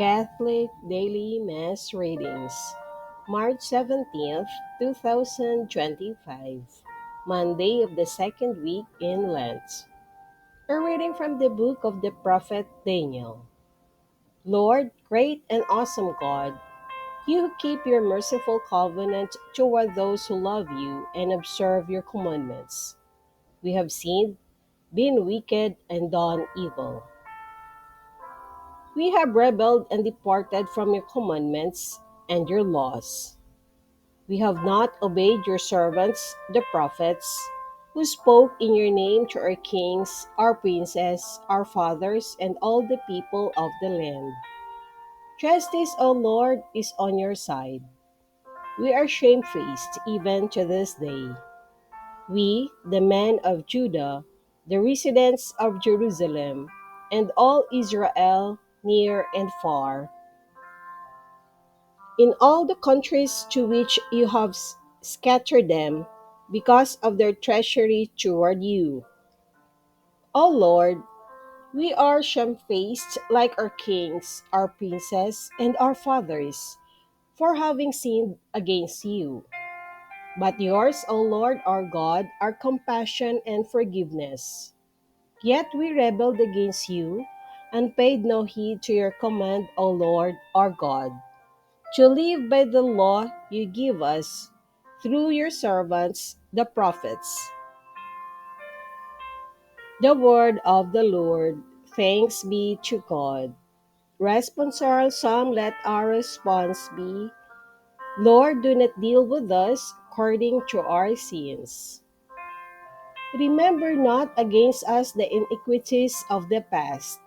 Catholic Daily Mass Readings, March 17th, 2025, Monday of the second week in Lent. A reading from the book of the prophet Daniel. Lord, great and awesome God, you who keep your merciful covenant toward those who love you and observe your commandments. We have sinned, been wicked, and done evil. We have rebelled and departed from your commandments and your laws. We have not obeyed your servants, the prophets, who spoke in your name to our kings, our princes, our fathers, and all the people of the land. Justice, O Lord, is on your side. We are shamefaced even to this day. We, the men of Judah, the residents of Jerusalem, and all Israel, near and far, in all the countries to which you have scattered them, because of their treachery toward you. O Lord, we are shamefaced like our kings, our princes, and our fathers, for having sinned against you. But yours, O Lord our God, are compassion and forgiveness. Yet we rebelled against you, and paid no heed to your command, O Lord our God, to live by the law you give us through your servants, the prophets. The word of the Lord. Thanks be to God. Responsorial Psalm. Let our response be, Lord, do not deal with us according to our sins. Remember not against us the iniquities of the past.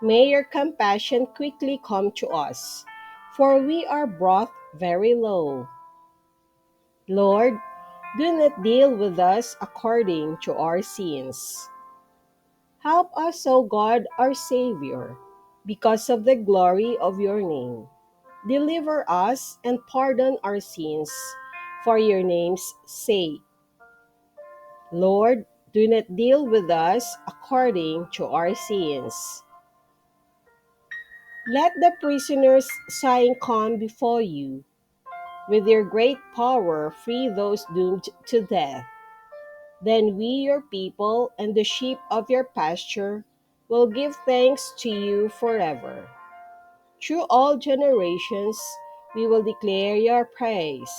May your compassion quickly come to us, for we are brought very low. Lord, do not deal with us according to our sins. Help us, O God, our Savior, because of the glory of your name. Deliver us and pardon our sins for your name's sake. Lord, do not deal with us according to our sins. Let the prisoners sighing come before you. With your great power, free those doomed to death. Then we, your people, and the sheep of your pasture, will give thanks to you forever. Through all generations, we will declare your praise.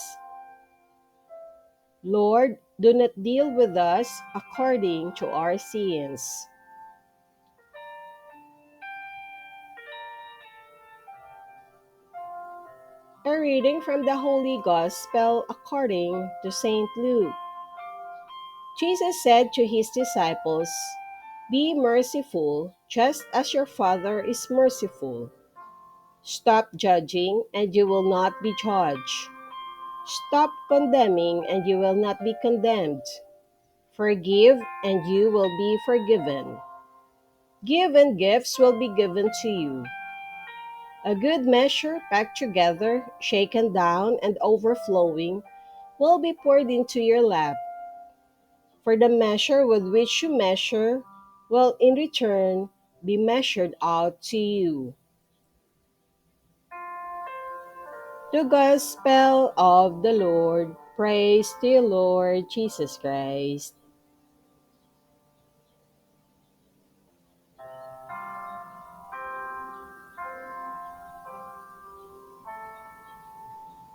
Lord, do not deal with us according to our sins. A reading from the Holy Gospel according to St. Luke. Jesus said to his disciples, Be merciful, just as your Father is merciful. Stop judging, and you will not be judged. Stop condemning, and you will not be condemned. Forgive, and you will be forgiven. Give, and gifts will be given to you. A good measure, packed together, shaken down, and overflowing, will be poured into your lap. For the measure with which you measure will in return be measured out to you. The Gospel of the Lord. Praise to you, Lord Jesus Christ.